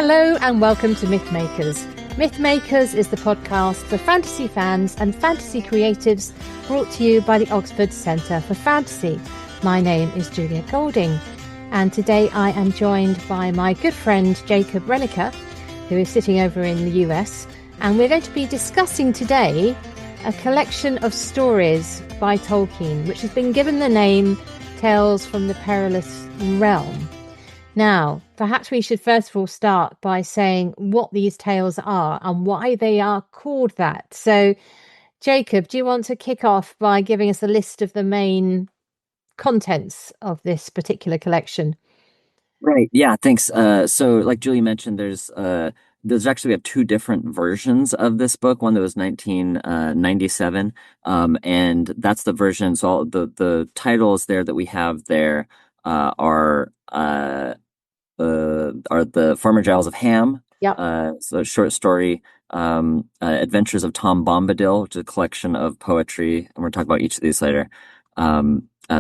Hello and welcome to Mythmakers. Mythmakers is the podcast for fantasy fans and fantasy creatives, brought to you by the Oxford Centre for Fantasy. My name is Julia Golding, and today I am joined by my good friend Jacob Rennaker, who is sitting over in the US, and we're going to be discussing today a collection of stories by Tolkien, which has been given the name Tales from the Perilous Realm. Now, perhaps we should first of all start by saying what these tales are and why they are called that. So, Jacob, do you want to kick off by giving us a list of the main contents of this particular collection? Right. Yeah, thanks. So like Julie mentioned, there's actually we have two different versions of this book. One that was 1997, and that's the version. So all the titles there that we have there are the Farmer Giles of Ham. Yep. So a short story, Adventures of Tom Bombadil, which is a collection of poetry, and we're talking about each of these later.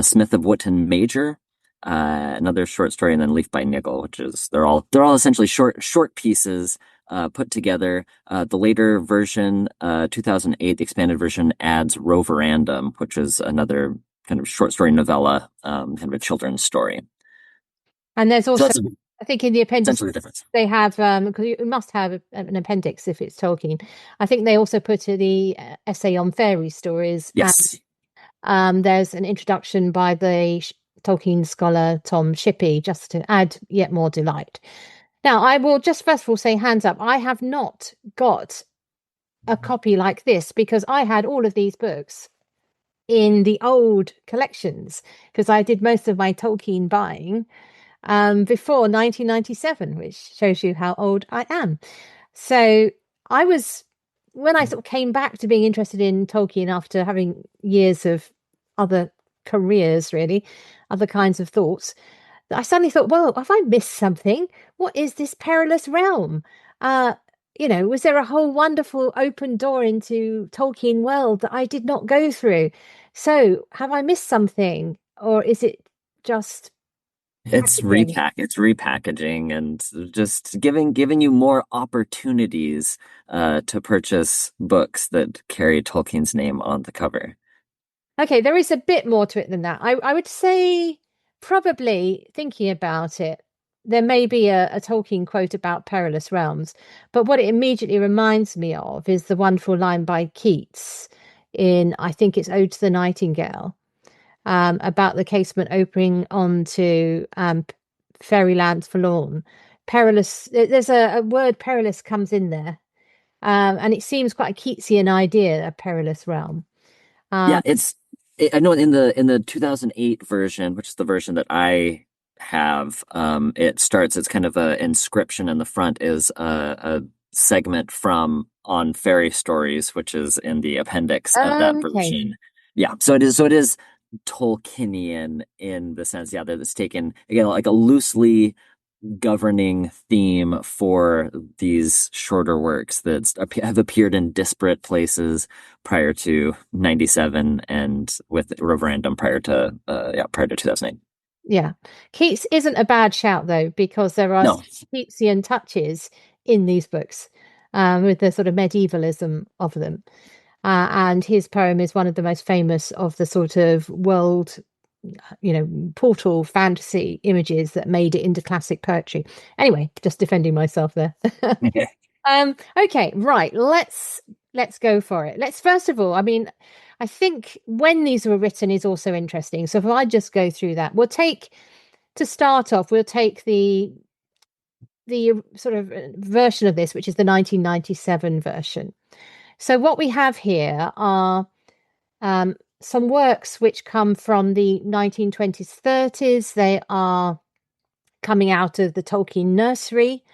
Smith of Wootton Major, another short story, and then Leaf by Niggle, which is they're all essentially short pieces put together. The later version, 2008, the expanded version, adds Roverandom, which is another kind of short story novella, kind of a children's story. And there's also, So I think in the appendix, essentially the difference. they have, because you must have an appendix if it's Tolkien. I think they also put the essay on fairy stories. Yes. And there's an introduction by the Tolkien scholar Tom Shippey, just to add yet more delight. Now, I will just first of all say, hands up, I have not got a copy like this because I had all of these books in the old collections because I did most of my Tolkien buying before 1997, which shows you how old I am. So when I sort of came back to being interested in Tolkien after having years of other careers, really, other kinds of thoughts, I suddenly thought, well, have I missed something? What is this Perilous Realm? Was there a whole wonderful open door into Tolkien world that I did not go through? So have I missed something, or is it just It's repackaging and just giving you more opportunities to purchase books that carry Tolkien's name on the cover. Okay, there is a bit more to it than that. I would say, probably thinking about it, there may be a Tolkien quote about perilous realms, but what it immediately reminds me of is the wonderful line by Keats in, I think it's Ode to the Nightingale, about the casement opening onto fairyland forlorn. Perilous, there's a word perilous comes in there, and it seems quite a Keatsian idea, a perilous realm. Yeah, I know in the 2008 version, which is the version that I have, it's kind of a inscription in the front is a segment from On Fairy Stories, which is in the appendix of that version. Yeah, so it is Tolkienian in the sense, that it's taken again like a loosely governing theme for these shorter works that have appeared in disparate places prior to 97 and with Roverandom prior to 2008. Yeah. Keats isn't a bad shout though, because there are Keatsian touches in these books, with the sort of medievalism of them. And his poem is one of the most famous of the sort of world, portal fantasy images that made it into classic poetry. Anyway, just defending myself there. Okay, right. Let's go for it. Let's first of all, I think when these were written is also interesting. So if I just go through that, we'll take the sort of version of this, which is the 1997 version. So what we have here are some works which come from the 1920s, 30s. They are coming out of the Tolkien nursery,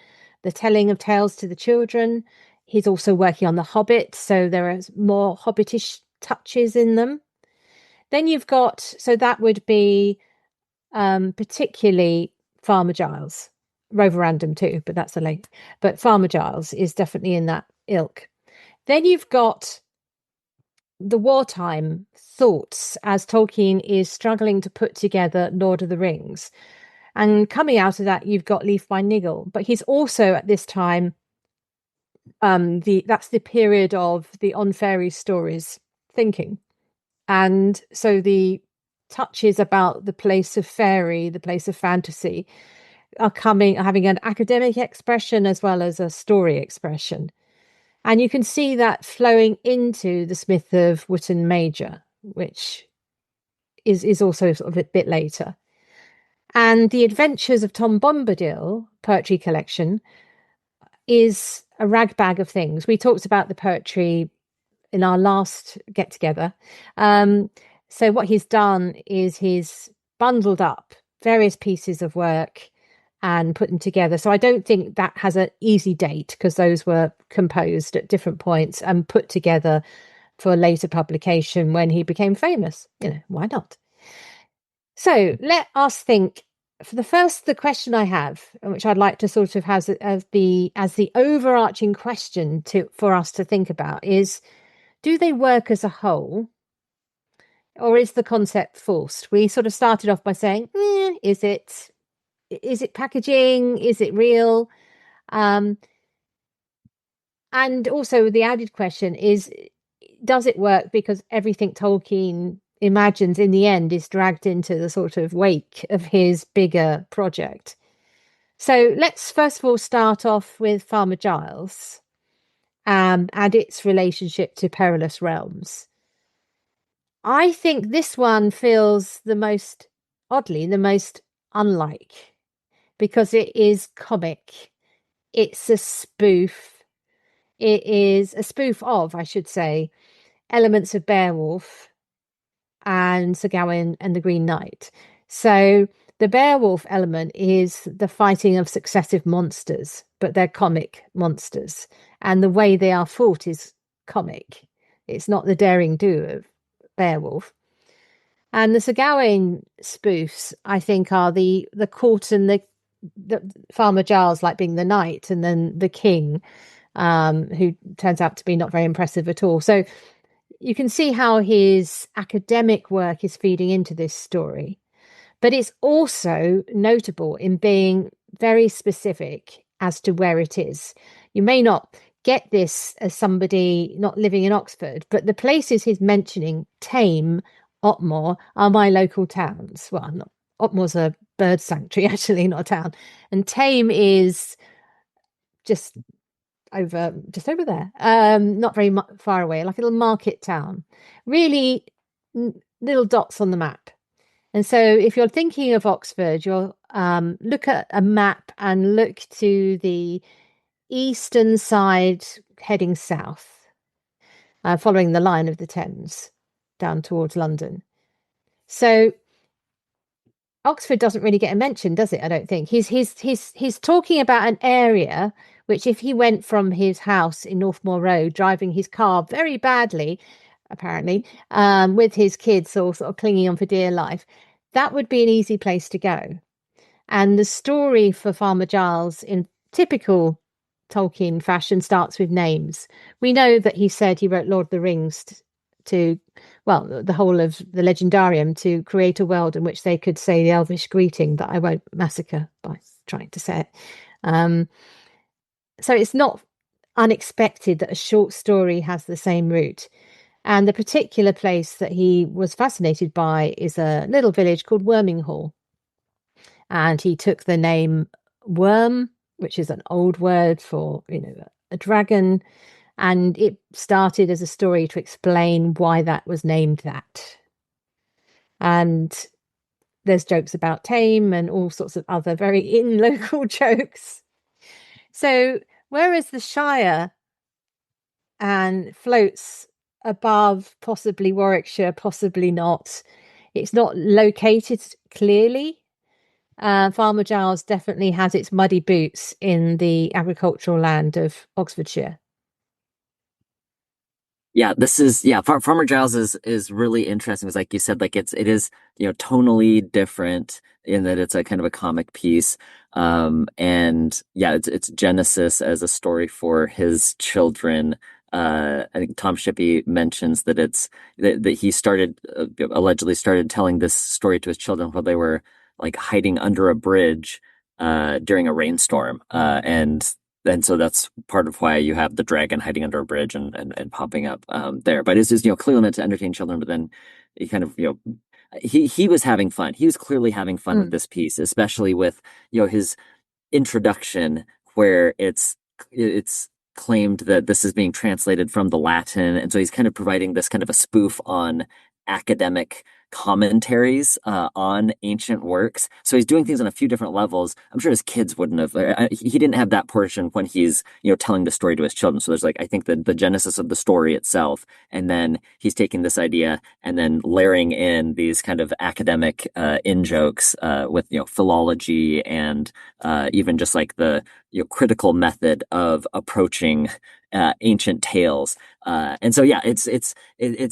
the telling of tales to the children. He's also working on The Hobbit, so there are more Hobbitish touches in them. Then you've got, so that would be particularly Farmer Giles, Roverandom too, but that's a late. But Farmer Giles is definitely in that ilk. Then you've got the wartime thoughts as Tolkien is struggling to put together Lord of the Rings. And coming out of that, you've got Leaf by Niggle. But he's also at this time, that's the period of the on fairy stories thinking. And so the touches about the place of fairy, the place of fantasy, are having an academic expression as well as a story expression. And you can see that flowing into the Smith of Wootton Major, which is also sort of a bit later. And the Adventures of Tom Bombadil poetry collection is a ragbag of things. We talked about the poetry in our last get together. So what he's done is he's bundled up various pieces of work and put them together. So I don't think that has an easy date, because those were composed at different points and put together for later publication when he became famous. Why not? So let us think. For the question I have, which I'd like to sort of have as the overarching question for us to think about, is: do they work as a whole, or is the concept forced? We sort of started off by saying, is it packaging? Is it real? And also the added question is, does it work because everything Tolkien imagines in the end is dragged into the sort of wake of his bigger project? So let's first of all start off with Farmer Giles and its relationship to Perilous Realms. I think this one feels the most unlike, because it is comic. It's a spoof. It is a spoof of, I should say, elements of Beowulf and Sir Gawain and the Green Knight. So the Beowulf element is the fighting of successive monsters, but they're comic monsters. And the way they are fought is comic. It's not the daring do of Beowulf. And the Sir Gawain spoofs, I think, are the court and the Farmer Giles, like being the knight, and then the king, who turns out to be not very impressive at all. So you can see how his academic work is feeding into this story. But it's also notable in being very specific as to where it is. You may not get this as somebody not living in Oxford, but the places he's mentioning, Tame, Otmore, are my local towns. Well, Otmore's a bird sanctuary, actually, not a town. And Tame is just over there, not very far away, like a little market town. Really little dots on the map. And so if you're thinking of Oxford, you'll look at a map and look to the eastern side heading south, following the line of the Thames down towards London. So Oxford doesn't really get a mention, does it? I don't think. He's talking about an area which, if he went from his house in Northmoor Road, driving his car very badly, apparently, with his kids all sort of clinging on for dear life, that would be an easy place to go. And the story for Farmer Giles, in typical Tolkien fashion, starts with names. We know that he said he wrote Lord of the Rings to the whole of the Legendarium to create a world in which they could say the Elvish greeting that I won't massacre by trying to say it. So it's not unexpected that a short story has the same root. And the particular place that he was fascinated by is a little village called Worminghall. And he took the name Worm, which is an old word for, a dragon. And it started as a story to explain why that was named that. And there's jokes about Tame and all sorts of other very in-local jokes. So whereas the Shire and floats above possibly Warwickshire, possibly not, it's not located clearly. Farmer Giles definitely has its muddy boots in the agricultural land of Oxfordshire. Yeah, Farmer Giles is really interesting. It's like you said, like it is, tonally different in that it's a kind of a comic piece. And yeah, it's Genesis as a story for his children. I think Tom Shippey mentions that that he allegedly started telling this story to his children while they were like hiding under a bridge during a rainstorm. And so that's part of why you have the dragon hiding under a bridge and popping up there. But it's just, clearly meant to entertain children, but then he kind of, he was having fun. He was clearly having fun with Mm. this piece, especially with, his introduction where it's claimed that this is being translated from the Latin, and so he's kind of providing this kind of a spoof on academic commentaries on ancient works. So he's doing things on a few different levels. I'm sure his kids wouldn't have. He didn't have that portion when he's telling the story to his children. So there's like I think the genesis of the story itself, and then he's taking this idea and then layering in these kind of academic in jokes with philology and even just like the critical method of approaching ancient tales. And so yeah, it's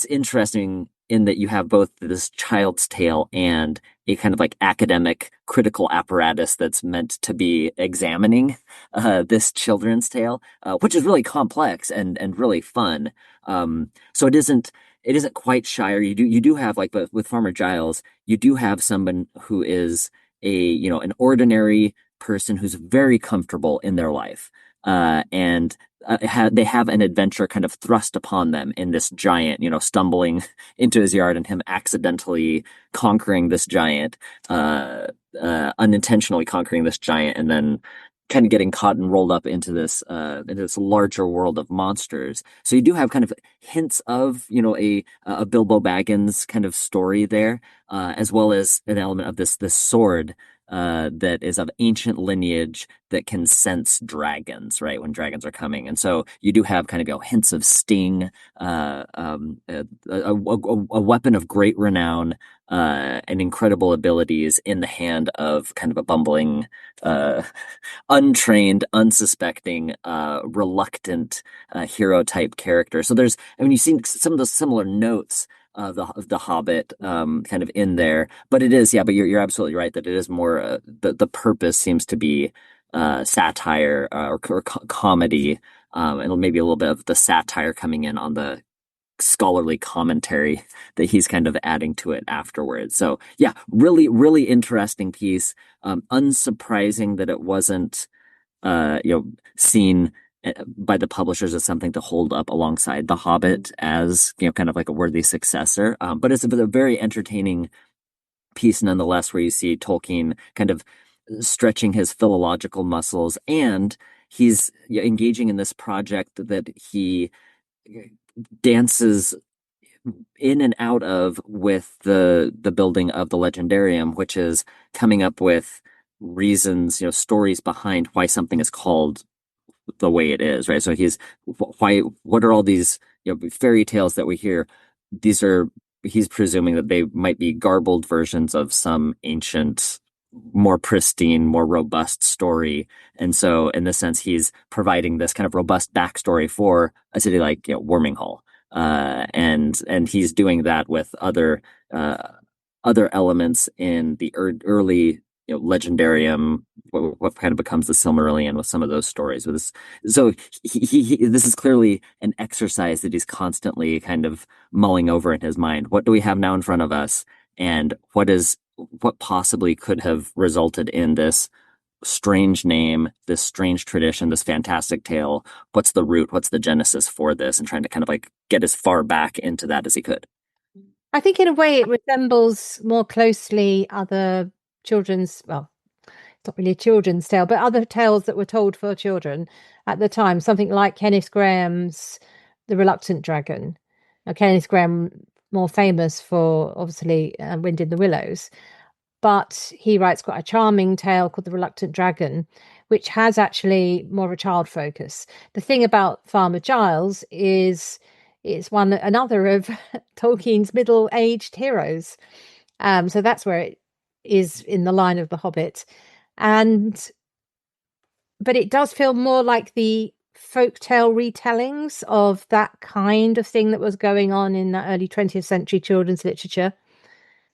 interesting in that you have both this child's tale and a kind of like academic critical apparatus that's meant to be examining this children's tale, which is really complex and really fun. So it isn't quite Shire. You do have like with Farmer Giles, you do have someone who is an ordinary person who's very comfortable in their life. And they have an adventure kind of thrust upon them in this giant, stumbling into his yard and him accidentally conquering this giant, unintentionally conquering this giant, and then kind of getting caught and rolled up into this larger world of monsters. So you do have kind of hints of, a Bilbo Baggins kind of story there, as well as an element of this sword that is of ancient lineage that can sense dragons, right? When dragons are coming. And so you do have kind of hints of sting, a weapon of great renown, and incredible abilities in the hand of kind of a bumbling, uh, untrained, unsuspecting, reluctant hero type character. So you see some of the similar notes of the Hobbit kind of in there, but it is, yeah. But you're absolutely right that it is more the purpose seems to be satire or comedy, and maybe a little bit of the satire coming in on the scholarly commentary that he's kind of adding to it afterwards. So yeah, really, really interesting piece. Unsurprising that it wasn't seen by the publishers as something to hold up alongside The Hobbit as, kind of like a worthy successor. But it's a very entertaining piece nonetheless, where you see Tolkien kind of stretching his philological muscles, and he's engaging in this project that he dances in and out of with the building of the Legendarium, which is coming up with reasons, stories behind why something is called the way it is, right? So what are all these, fairy tales that we hear? He's presuming that they might be garbled versions of some ancient, more pristine, more robust story. And so in this sense, he's providing this kind of robust backstory for a city like, Worminghall. And he's doing that with other elements in the early, legendarium, what kind of becomes the Silmarillion with some of those stories. So this is clearly an exercise that he's constantly kind of mulling over in his mind. What do we have now in front of us, and what possibly could have resulted in this strange name, this strange tradition, this fantastic tale? What's the root? What's the genesis for this? And trying to kind of like get as far back into that as he could. I think in a way it resembles more closely other children's, well, it's not really a children's tale, but other tales that were told for children at the time. Something like Kenneth Grahame's The Reluctant Dragon. Now, Kenneth Grahame, more famous for obviously Wind in the Willows, but he writes quite a charming tale called The Reluctant Dragon, which has actually more of a child focus. The thing about Farmer Giles is it's another of Tolkien's middle-aged heroes. So that's where it is in the line of The Hobbit. But it does feel more like the folktale retellings of that kind of thing that was going on in the early 20th century children's literature.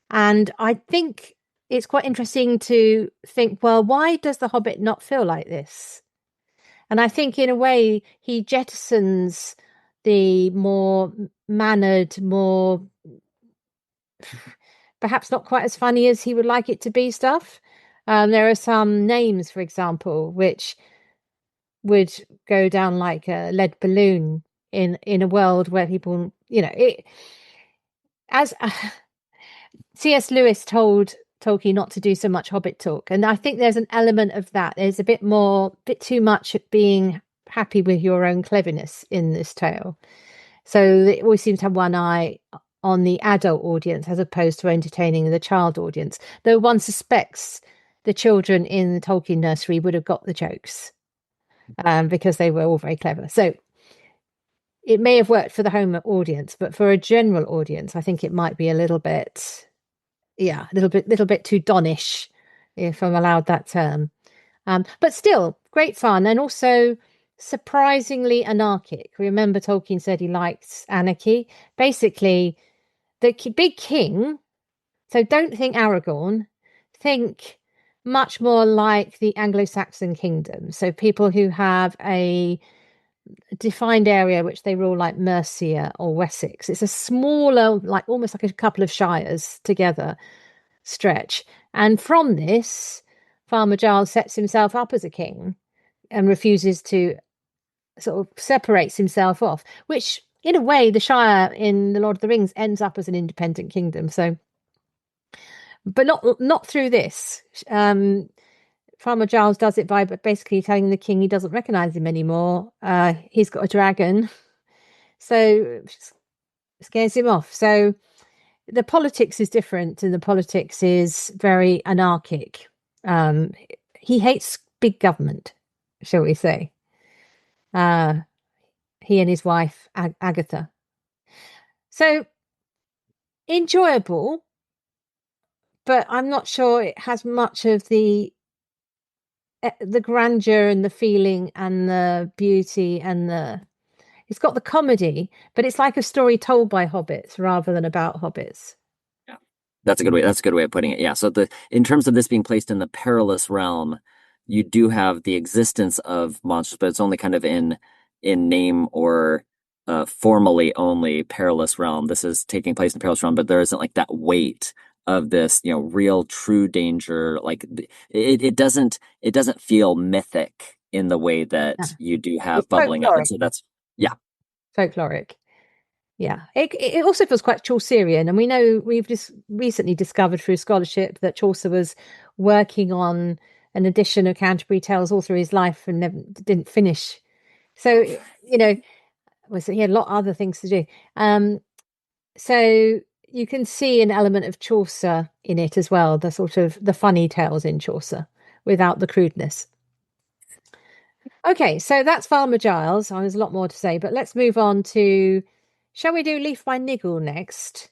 And I think it's quite interesting to think, well, why does The Hobbit not feel like this? And I think in a way he jettisons the more mannered, more perhaps not quite as funny as he would like it to be stuff. There are some names, for example, which would go down like a lead balloon in a world where people, it as C.S. Lewis told Tolkien not to do so much Hobbit talk, and I think there's an element of that. There's a bit too much being happy with your own cleverness in this tale. So it always seems to have one eye on the adult audience as opposed to entertaining the child audience. Though one suspects the children in the Tolkien nursery would have got the jokes because they were all very clever. So it may have worked for the home audience, but for a general audience, I think it might be a little bit, a little bit too Donish, if I'm allowed that term. But still, great fun and also surprisingly anarchic. Remember, Tolkien said he likes anarchy. Basically, the big king. So don't think Aragorn. Think much more like the Anglo-Saxon kingdom. So people who have a defined area which they rule, like Mercia or Wessex. It's a smaller, like almost like a couple of shires together stretch. And from this, Farmer Giles sets himself up as a king and refuses to sort of separates himself off, which in a way the Shire in The Lord of the Rings ends up as an independent kingdom. So, but not through this. Farmer Giles does it by basically telling the king he doesn't recognize him anymore. He's got a dragon, so scares him off. So the politics is different, and the politics is very anarchic. He hates big government, shall we say. He and his wife, Agatha. So enjoyable, but I'm not sure it has much of the grandeur and the feeling and the beauty and it's got the comedy, but it's like a story told by hobbits rather than about hobbits. Yeah, that's a good way of putting it. Yeah. So in terms of this being placed in the Perilous Realm, you do have the existence of monsters, but it's only kind of in name or formally only Perilous Realm. This is taking place in Perilous Realm, but there isn't like that weight of this, real true danger. Like it doesn't feel mythic in the way that you do have it's bubbling folkloric. up. And so that's Folkloric. Yeah. It also feels quite Chaucerian, and we know we've just recently discovered through scholarship that Chaucer was working on an edition of Canterbury Tales all through his life and never didn't finish. So, he had a lot of other things to do. So you can see an element of Chaucer in it as well, the sort of the funny tales in Chaucer without the crudeness. Okay, so that's Farmer Giles. There's a lot more to say, but let's move on to, shall we do Leaf by Niggle next?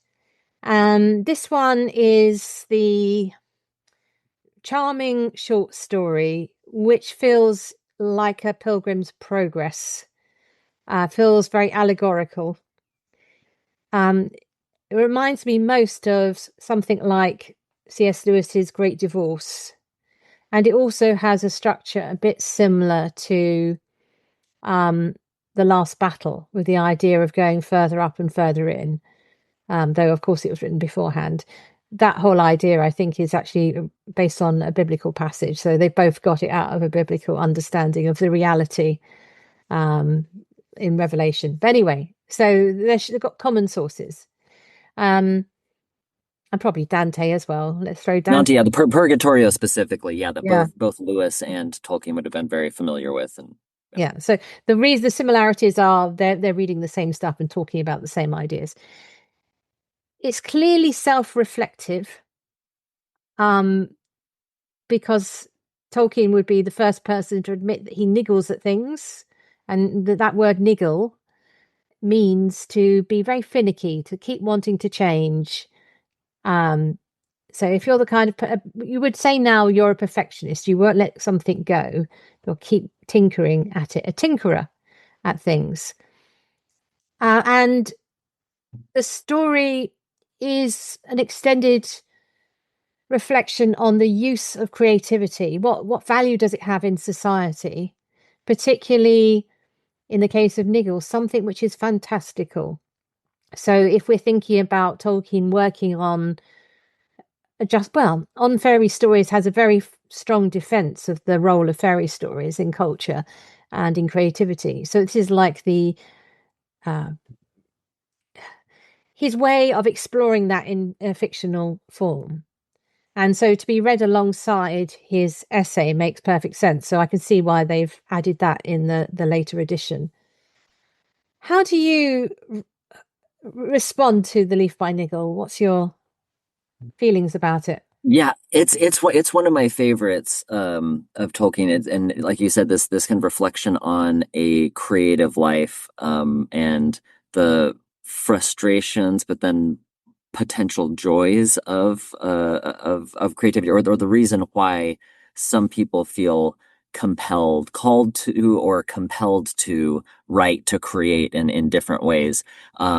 This one is the charming short story, which feels like a Pilgrim's Progress. Feels very allegorical. It reminds me most of something like C.S. Lewis's Great Divorce. And it also has a structure a bit similar to The Last Battle, with the idea of going further up and further in, though, of course, it was written beforehand. That whole idea, I think, is actually based on a biblical passage. So they both got it out of a biblical understanding of the reality in Revelation. But anyway, so they've got common sources. And probably Dante as well. Let's throw Dante. Yeah, the Purgatorio specifically. Yeah, that both Lewis and Tolkien would have been very familiar with. And yeah, so the similarities are they're reading the same stuff and talking about the same ideas. It's clearly self-reflective, because Tolkien would be the first person to admit that he niggles at things, and that word niggle means to be very finicky, to keep wanting to change. So if you're the kind of, you would say now you're a perfectionist, you won't let something go, you'll keep tinkering at it, a tinkerer at things. And the story is an extended reflection on the use of creativity. What value does it have in society, particularly in the case of Niggle, something which is fantastical. So if we're thinking about Tolkien working on just well on fairy stories has a very strong defense of the role of fairy stories in culture and in creativity. So this is like the uh, his way of exploring that in a fictional form. And so to be read alongside his essay makes perfect sense. So I can see why they've added that in the later edition. How do you respond to The Leaf by Niggle? What's your feelings about it? Yeah, it's one of my favorites of Tolkien. And like you said, this kind of reflection on a creative life and the frustrations, but then potential joys of creativity, or the reason why some people feel compelled, called to, or compelled to write, to create in different ways.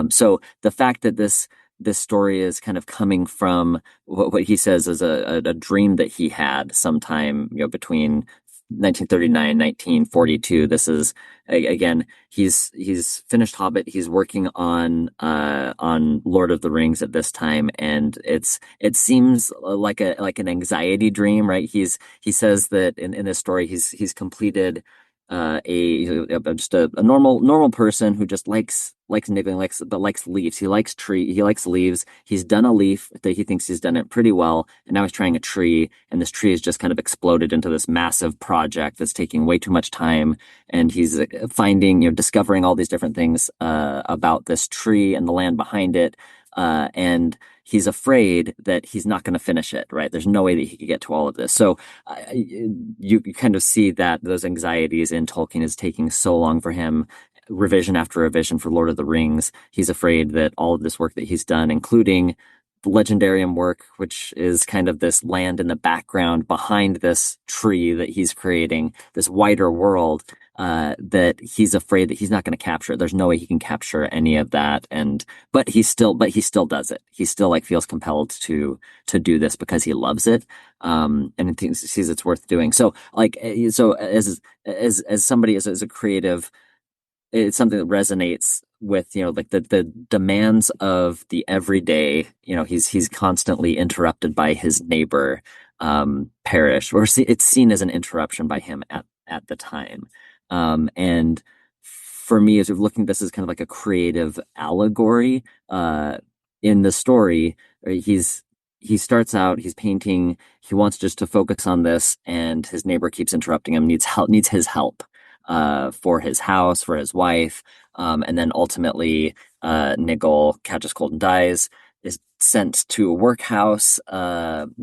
So the fact that this story is kind of coming from what he says is a dream that he had sometime, between 1939 1942. This is again, he's finished Hobbit. He's working on Lord of the Rings at this time, and it seems like an anxiety dream, right? He says that in this story he's completed just a normal person who just likes nibbling, likes leaves. He likes leaves. He's done a leaf that he thinks he's done it pretty well, and now he's trying a tree, and this tree has just kind of exploded into this massive project that's taking way too much time. And he's finding, discovering all these different things about this tree and the land behind it. And he's afraid that he's not going to finish it, right? There's no way that he could get to all of this. So you kind of see that those anxieties in Tolkien is taking so long for him, revision after revision for Lord of the Rings. He's afraid that all of this work that he's done, including the Legendarium work, which is kind of this land in the background behind this tree that he's creating, this wider world, that he's afraid that he's not going to capture it. There's no way he can capture any of that. But he still does it. He still like feels compelled to do this because he loves it. And he sees it's worth doing. So as somebody, as a creative, it's something that resonates with, like the demands of the everyday. He's constantly interrupted by his neighbor, Parish, or it's seen as an interruption by him at the time. And for me, as we're looking at this as kind of like a creative allegory, in the story, he starts out, he's painting, he wants just to focus on this, and his neighbor keeps interrupting him, needs his help for his house, for his wife. And then ultimately, Niggle catches cold and dies, is sent to a workhouse,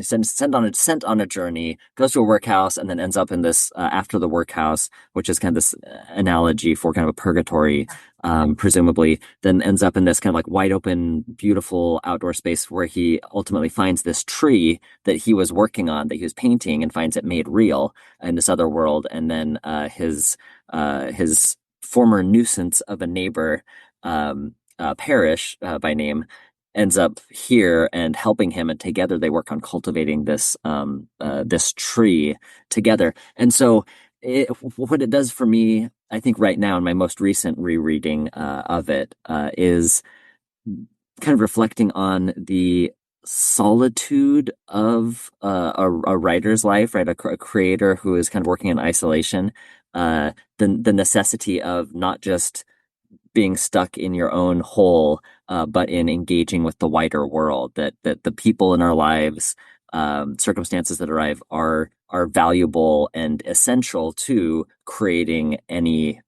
sent on a journey, goes to a workhouse, and then ends up in this, after the workhouse, which is kind of this analogy for kind of a purgatory, presumably, then ends up in this kind of like wide open, beautiful outdoor space where he ultimately finds this tree that he was working on, that he was painting, and finds it made real in this other world. And then his former nuisance of a neighbor, Parish, by name, ends up here and helping him, and together they work on cultivating this tree together. And so what it does for me, I think right now in my most recent rereading of it, is kind of reflecting on the solitude of a writer's life, right? A creator who is kind of working in isolation, the necessity of not just being stuck in your own hole, but in engaging with the wider world. That the people in our lives, circumstances that arrive, are valuable and essential to creating any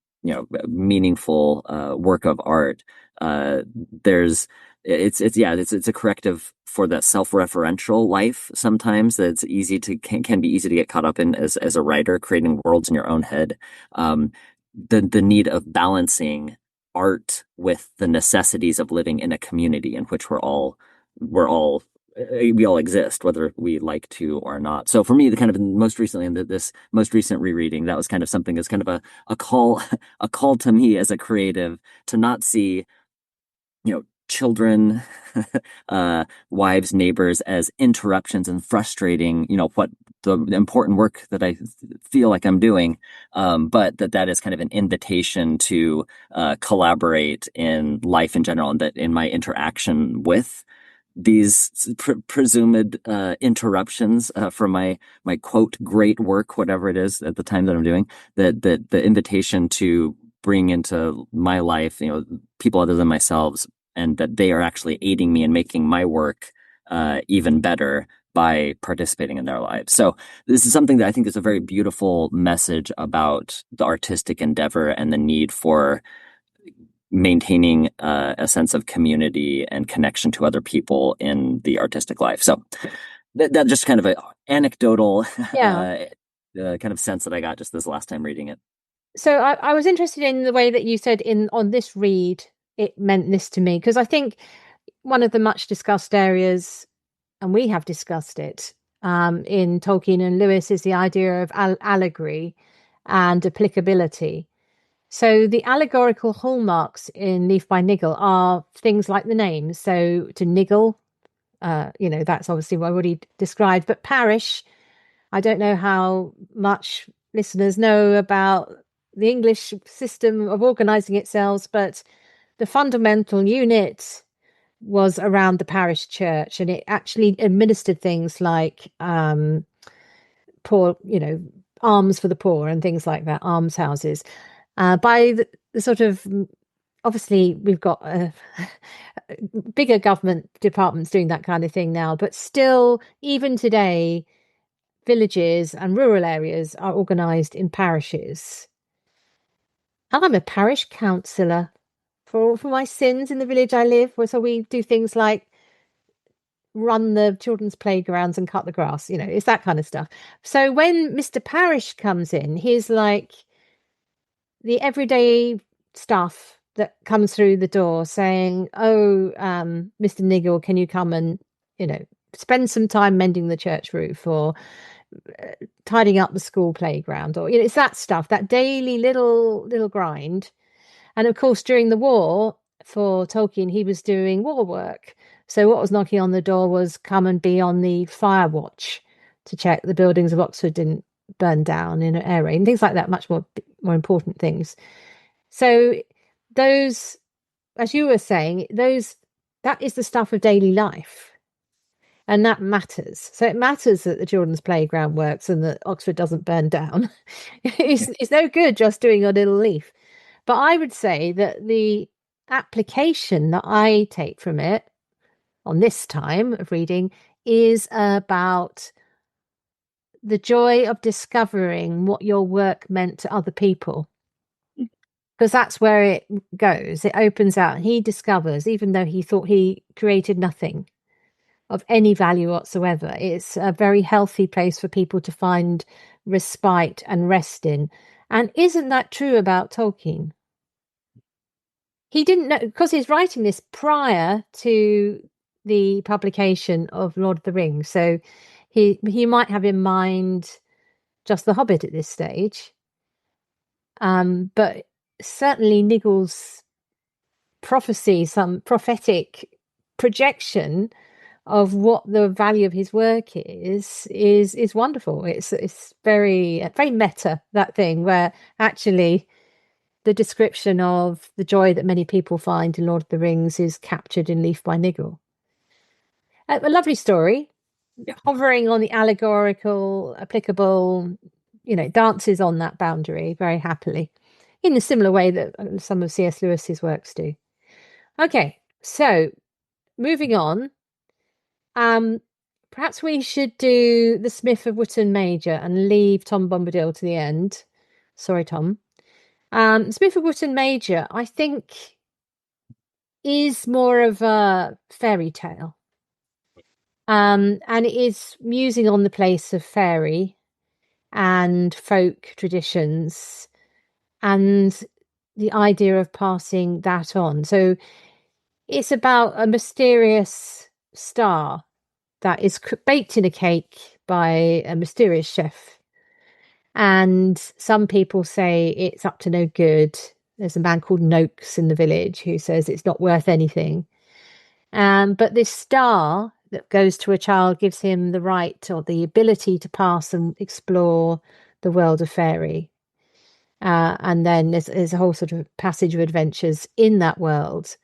meaningful work of art. There's it's a corrective for that self-referential life sometimes, that it's easy to can be easy to get caught up in as a writer, creating worlds in your own head. The need of balancing art with the necessities of living in a community in which we all exist, whether we like to or not. So for me, the kind of most recently in this most recent rereading, that was kind of something that's kind of a call a call to me as a creative to not see children, wives, neighbors as interruptions and frustrating, what the important work that I feel like I'm doing, but that is kind of an invitation to collaborate in life in general, and that in my interaction with these presumed interruptions from my quote great work, whatever it is at the time that I'm doing, that the invitation to bring into my life, people other than myself, and that they are actually aiding me in making my work even better by participating in their lives. So this is something that I think is a very beautiful message about the artistic endeavor and the need for maintaining a sense of community and connection to other people in the artistic life. So that just kind of an anecdotal Yeah. kind of sense that I got just this last time reading it. So I was interested in the way that you said on this read, it meant this to me, because I think one of the much discussed areas, and we have discussed it in Tolkien and Lewis, is the idea of allegory and applicability. So the allegorical hallmarks in Leaf by Niggle are things like the names. So to Niggle, that's obviously what I already described, but parish, I don't know how much listeners know about the English system of organizing itself, but the fundamental unit was around the parish church, and it actually administered things like poor, alms for the poor and things like that, almshouses. By the sort of, obviously we've got bigger government departments doing that kind of thing now, but still, even today, villages and rural areas are organised in parishes. And I'm a parish councillor for my sins in the village I live, so we do things like run the children's playgrounds and cut the grass, it's that kind of stuff. So when Mr. Parish comes in, he's like the everyday stuff that comes through the door saying, oh, Mr. Niggle, can you come and, spend some time mending the church roof, or tidying up the school playground, or, it's that stuff, that daily little grind. And of course, during the war for Tolkien, he was doing war work. So what was knocking on the door was come and be on the fire watch to check the buildings of Oxford didn't burn down in an air raid and things like that, much more important things. So those, as you were saying, that is the stuff of daily life. And that matters. So it matters that the children's playground works and that Oxford doesn't burn down. It's no good just doing a little leaf. But I would say that the application that I take from it on this time of reading is about the joy of discovering what your work meant to other people. Because that's where it goes. It opens out. He discovers, even though he thought he created nothing of any value whatsoever, it's a very healthy place for people to find respite and rest in. And isn't that true about Tolkien? He didn't know, because he's writing this prior to the publication of Lord of the Rings. So he might have in mind just The Hobbit at this stage. But certainly Niggle's prophecy, some prophetic projection of what the value of his work is wonderful. It's very meta, that thing where actually the description of the joy that many people find in Lord of the Rings is captured in Leaf by Niggle. A lovely story, hovering on the allegorical, applicable, dances on that boundary very happily, in a similar way that some of C.S. Lewis's works do. Okay, so moving on. Perhaps we should do The Smith of Wootton Major and leave Tom Bombadil to the end. Sorry, Tom. Smith of Wootton Major, I think, is more of a fairy tale. And it is musing on the place of fairy and folk traditions and the idea of passing that on. So it's about a mysterious star that is baked in a cake by a mysterious chef. And some people say it's up to no good. There's a man called Noakes in the village who says it's not worth anything. But this star that goes to a child gives him the right or the ability to pass and explore the world of fairy. And then there's a whole sort of passage of adventures in that world.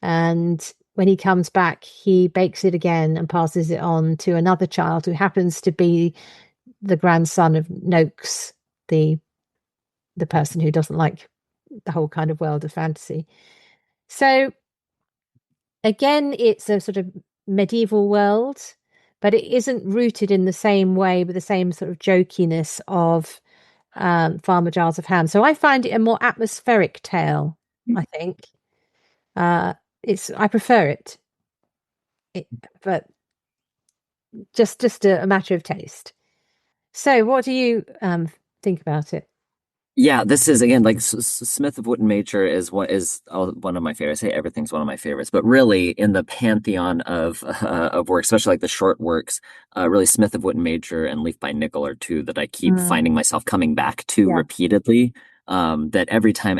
And when he comes back, he bakes it again and passes it on to another child who happens to be the grandson of Noakes, the person who doesn't like the whole kind of world of fantasy. So again, it's a sort of medieval world, but it isn't rooted in the same way with the same sort of jokiness of Farmer Giles of Ham. So I find it a more atmospheric tale, I think. Uh, I prefer it, but just a matter of taste. So what do you think about it? Yeah, this is again like Smith of Wootton Major is what is one of my favorites. I say everything's one of my favorites, but really in the pantheon of works, especially like the short works, really Smith of Wootton Major and Leaf by Niggle are two that I keep Mm, finding myself coming back to yeah. repeatedly. That every time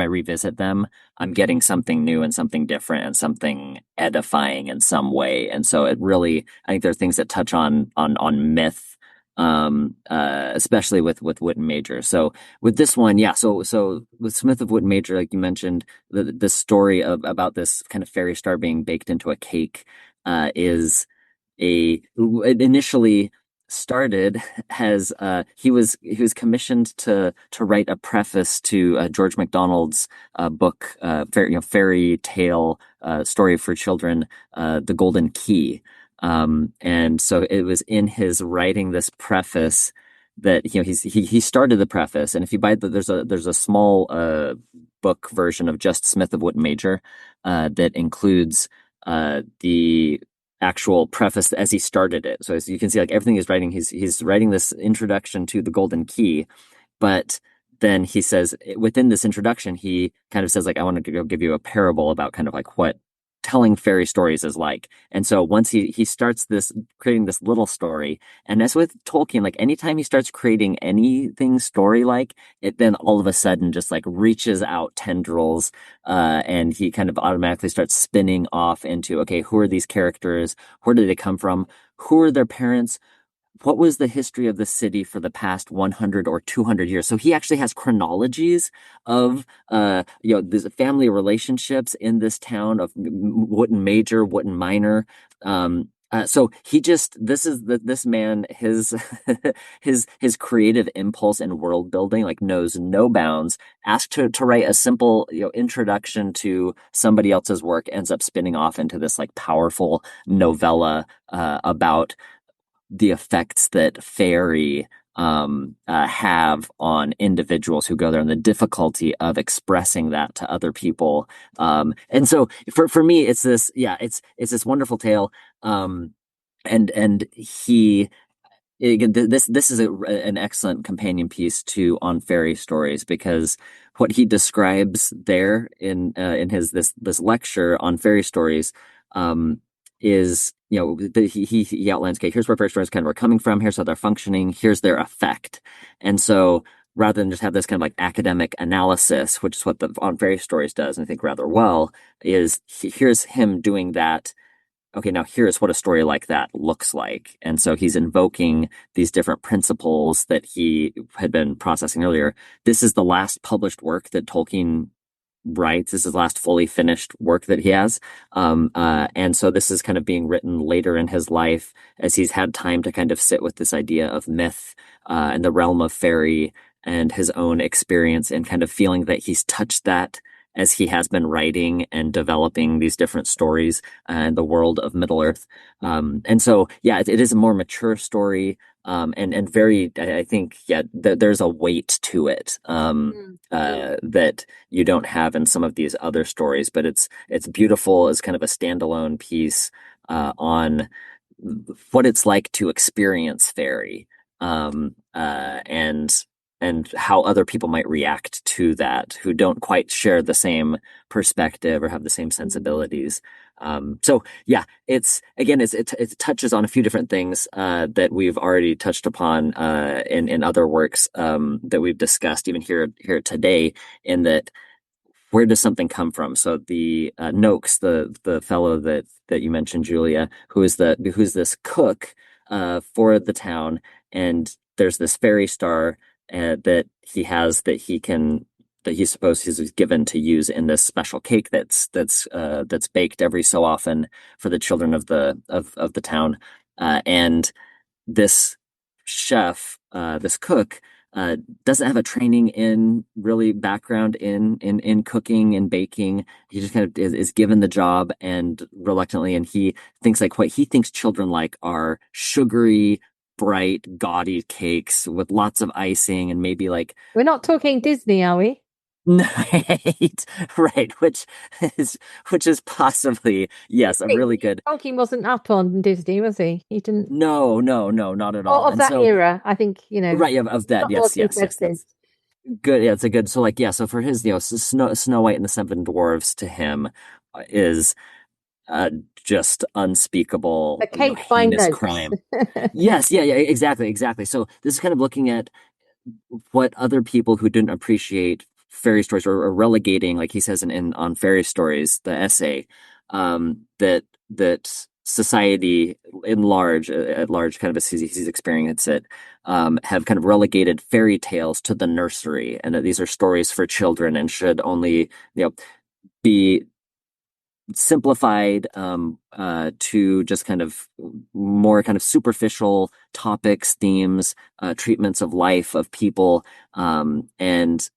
I revisit them, I'm getting something new and something different and something edifying in some way. And so it really, I think there are things that touch on myth, especially with Wootton Major. So with this one, yeah. So with Smith of Wootton Major, like you mentioned, the story of about this kind of fairy star being baked into a cake is it initially started as he was commissioned to write a preface to George MacDonald's book, fairy tale story for children, The Golden Key. And so it was in his writing this preface that he started the preface, and if you buy there's a small book version of just Smith of Wootton Major that includes the actual preface as he started it. So as you can see, like everything he's writing, he's writing this introduction to the Golden Key, but then he says within this introduction, he kind of says like, I want to go give you a parable about kind of like what telling fairy stories is like. And so once he starts this creating this little story, and as with Tolkien, like anytime he starts creating anything story like, it then all of a sudden just like reaches out tendrils, and he kind of automatically starts spinning off into, okay, who are these characters? Where did they come from? Who are their parents? What was the history of the city for the past 100 or 200 years? So he actually has chronologies of, this family relationships in this town of Wootton Major, Wootton Minor. So this man, his, his creative impulse and world building, like knows no bounds. Asked to write a simple, introduction to somebody else's work, ends up spinning off into this like powerful novella, about the effects that fairy have on individuals who go there and the difficulty of expressing that to other people. And so for me, it's this, yeah, it's this wonderful tale. And this is an excellent companion piece to On Fairy Stories, because what he describes there in his this lecture on fairy stories, is, he outlines, okay, here's where fairy stories kind of are coming from, here's how they're functioning, here's their effect. And so rather than just have this kind of like academic analysis, which is what the On Fairy Stories does, and I think rather well, is here's him doing that. Okay, now here's what a story like that looks like. And so he's invoking these different principles that he had been processing earlier. This is the last published work that Tolkien writes. This is the last fully finished work that he has. And so this is kind of being written later in his life as he's had time to kind of sit with this idea of myth, and the realm of fairy and his own experience, and kind of feeling that he's touched that as he has been writing and developing these different stories in the world of Middle Earth. And so, yeah, it is a more mature story, and very, I think, yeah, there's a weight to it, Mm. that you don't have in some of these other stories. But it's beautiful as kind of a standalone piece on what it's like to experience fairy, and how other people might react to that who don't quite share the same perspective or have the same sensibilities. So yeah, it touches on a few different things that we've already touched upon in other works that we've discussed even here today. In that, where does something come from? So the Noakes, the fellow that you mentioned, Julia, who's this cook for the town, and there's this fairy star that he has that he can that he's given to use in this special cake that's baked every so often for the children of the town. And this chef, this cook, doesn't have a training in really background in cooking and baking. He just kind of is given the job and reluctantly, and he thinks like what he thinks children like are sugary, bright, gaudy cakes with lots of icing and maybe like We're not talking Disney, are we? right, right, which is possibly yes, a really good. Tolkien wasn't up on Disney, was he? He didn't. No, no, no, not at Or all. of And that so era, I think, right of that, not more yes, too yes, yes, expensive. that's good. Yeah, it's a good. So like yeah, so for his Snow White and the Seven Dwarfs to him is uh just A unspeakable, cake by heinous notes. crime. Yes, yeah, yeah, exactly, exactly. So this is kind of looking at what other people who didn't appreciate fairy stories or relegating, like he says in on fairy stories, the essay, that society in large, at large, kind of as he's experienced it, have kind of relegated fairy tales to the nursery, and that these are stories for children and should only, be simplified to just kind of more kind of superficial topics, themes, treatments of life, of people. And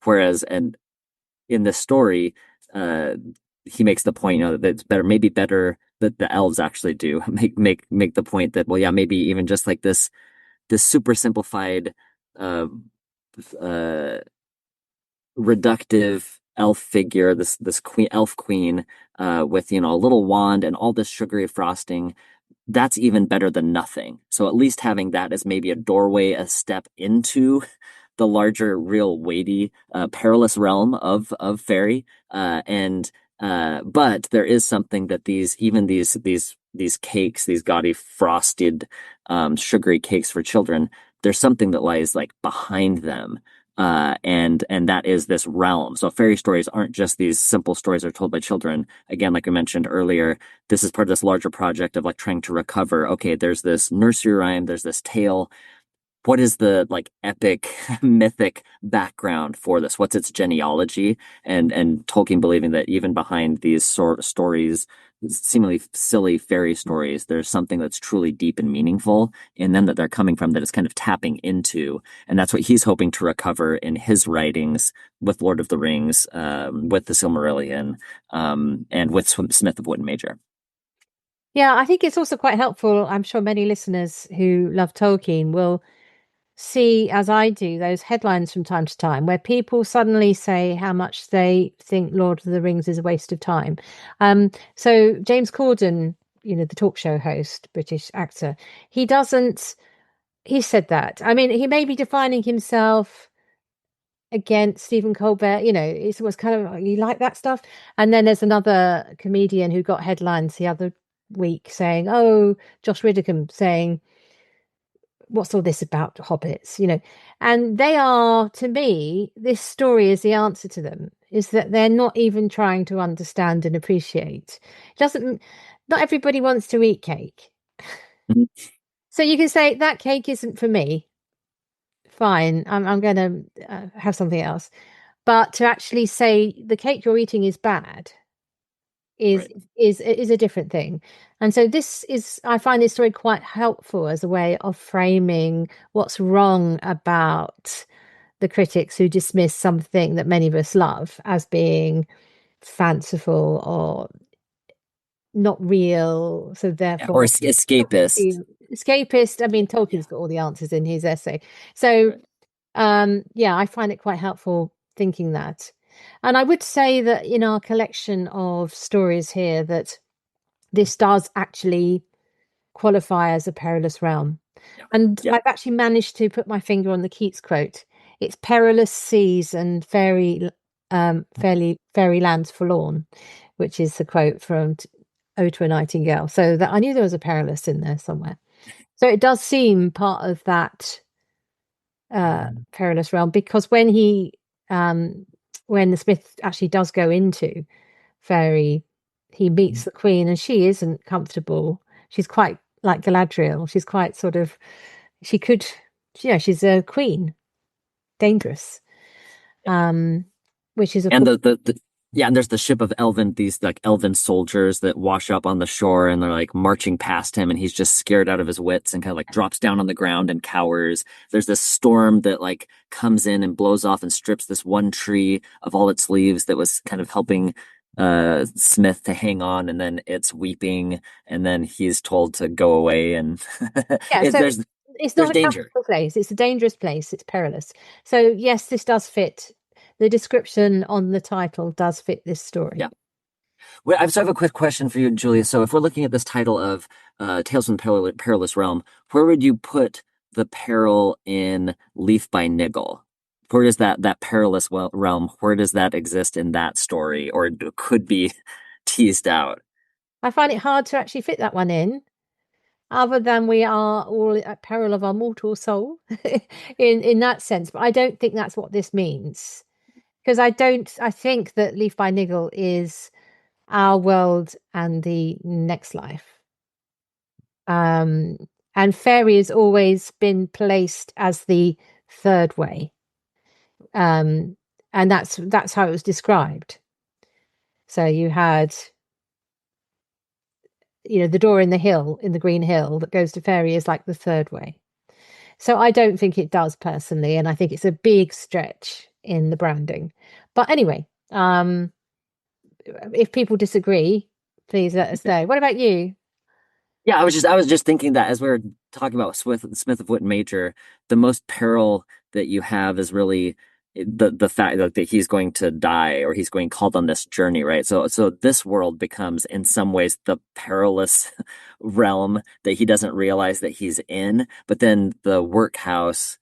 whereas, and in this story, uh, he makes the point, that it's better, maybe better that the elves actually do make the point that, well, yeah, maybe even just like this super simplified, uh, uh, reductive elf figure, this elf queen, with a little wand and all this sugary frosting. That's even better than nothing. So at least having that as maybe a doorway, a step into the larger, real weighty, perilous realm of fairy. And but there is something that these cakes, these gaudy frosted, sugary cakes for children. There's something that lies like behind them, and that is this realm. So fairy stories aren't just these simple stories that are told by children. Again, like I mentioned earlier, this is part of this larger project of like trying to recover. Okay, there's this nursery rhyme, there's this tale. What is the like epic mythic background for this? What's its genealogy? And Tolkien believing that even behind these sort of stories, seemingly silly fairy stories, there's something that's truly deep and meaningful in them that they're coming from, that is kind of tapping into. And that's what he's hoping to recover in his writings with Lord of the Rings, with the Silmarillion, and with Smith of Wood and Major. Yeah, I think it's also quite helpful. I'm sure many listeners who love Tolkien will see, as I do, those headlines from time to time where people suddenly say how much they think Lord of the Rings is a waste of time. So James Corden, the talk show host, British actor, he doesn't, he said that. I mean, he may be defining himself against Stephen Colbert, it was kind of, you like that stuff. And then there's another comedian who got headlines the other week saying, oh, Josh Widdicombe saying, what's all this about hobbits? And they are, to me, this story is the answer to them, is that they're not even trying to understand and appreciate. It doesn't, not everybody wants to eat cake. Mhm. So you can say that cake isn't for me. Fine, I'm going to have something else. But to actually say the cake you're eating is bad is Right. is a different thing. And so I find this story quite helpful as a way of framing what's wrong about the critics who dismiss something that many of us love as being fanciful or not real. So Yeah, or therefore not going to escapist. be escapist. I Yeah, mean, yeah, Tolkien's got all the answers in his essay. So right. yeah, I find it quite helpful thinking that. And I would say that in our collection of stories here, that this does actually qualify as a perilous realm. Yeah, And yeah. I've actually managed to put my finger on the Keats quote. It's perilous seas and fairy lands forlorn, which is the quote from Ode to a Nightingale. So that I knew there was a perilous in there somewhere. So it does seem part of that perilous realm, because when the Smith actually does go into fairy, he meets the queen and she isn't comfortable. She's quite like Galadriel. She's quite sort of, she could, she's a queen, dangerous. Yeah. which is of And course. the yeah, and there's the ship of elven, these like elven soldiers that wash up on the shore and they're like marching past him and he's just scared out of his wits and kind of like drops down on the ground and cowers. There's this storm that like comes in and blows off and strips this one tree of all its leaves that was kind of helping Smith to hang on, and then it's weeping and then he's told to go away and Yeah, so there's it's there's not a danger. comfortable place. It's a dangerous place. It's perilous. So yes, this does fit. The description on the title does fit this story. Yeah. Well, I have a quick question for you, Julia. So, if we're looking at this title of Tales from the Perilous Realm, where would you put the peril in Leaf by Niggle? Where does that perilous realm? Where does that exist in that story, or could be teased out? I find it hard to actually fit that one in, other than we are all at peril of our mortal soul in that sense. But I don't think that's what this means. Because I think that Leaf by Niggle is our world and the next life. Um, and fairy has always been placed as the third way. Um, and that's how it was described. So you had, the door in the hill, in the green hill that goes to fairy is like the third way. So I don't think it does personally, and I think it's a big stretch in the branding. But anyway, if people disagree, please let us know. What about you? Yeah, I was just thinking that as we were talking about Smith of Witten Major, the most peril that you have is really the fact that he's going to die or he's going called on this journey, right? So this world becomes in some ways the perilous realm that he doesn't realize that he's in, but then the workhouse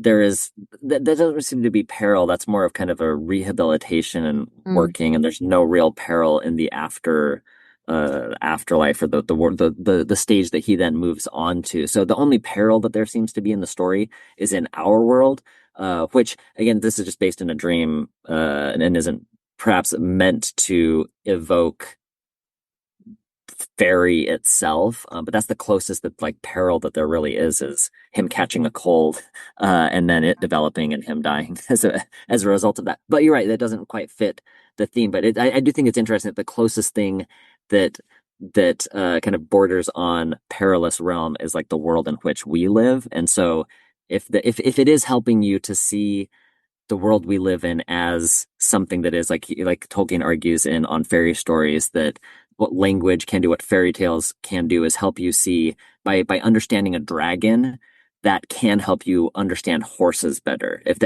there is that doesn't seem to be peril. That's more of kind of a rehabilitation and Mm, working, and there's no real peril in the afterlife or the stage that he then moves on to. So the only peril that there seems to be in the story is in our world, which again, this is just based in a dream, and isn't perhaps meant to evoke fairy itself, but that's the closest that like peril that there really is him catching a cold, and then it developing and him dying as a result of that. But you're right, that doesn't quite fit the theme. But I do think it's interesting that the closest thing that kind of borders on perilous realm is like the world in which we live, and so if it is helping you to see the world we live in as something that is like Tolkien argues in on fairy stories that what language can do, what fairy tales can do is help you see by understanding a dragon that can help you understand horses better. If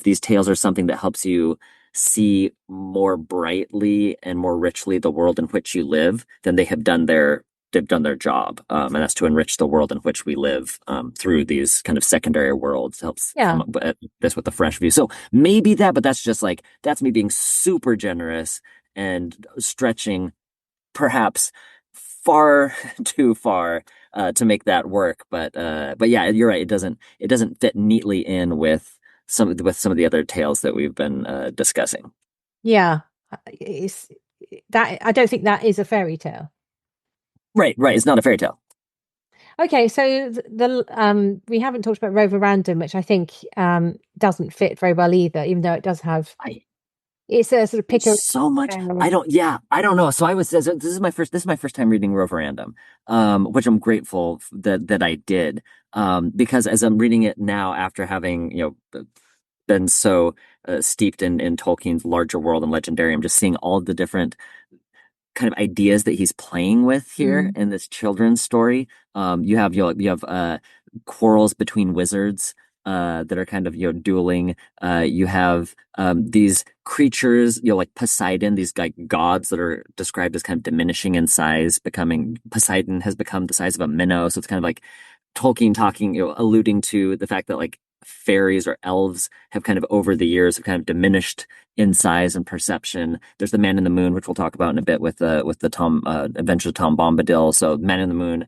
these tales are something that helps you see more brightly and more richly the world in which you live, then they've done their job, and that's to enrich the world in which we live through these kind of secondary worlds. Helps come yeah. up with this with a fresh view. So maybe that, but that's me being super generous and stretching perhaps far too far to make that work. But yeah, you're right. It doesn't fit neatly in with some of the other tales that we've been discussing. Yeah. It's that I don't think that is a fairy tale. Right, right. It's not a fairy tale. Okay, so we haven't talked about Rover Random, which I think doesn't fit very well either, even though it does have I it's a sort of There's picker. so much. I don't know. So this is my first time reading Roverandom, which I'm grateful that I did. Because as I'm reading it now after having, been so steeped in Tolkien's larger world and legendarium, just seeing all the different kind of ideas that he's playing with here Mm. in this children's story. You have quarrels between wizards that are kind of dueling. You have these creatures, like Poseidon, these like gods that are described as kind of diminishing in size, becoming Poseidon has become the size of a minnow. So it's kind of like Tolkien talking, alluding to the fact that like fairies or elves have kind of over the years have kind of diminished in size and perception. There's the Man in the Moon, which we'll talk about in a bit with the Tom Adventures of Tom Bombadil. So Man in the Moon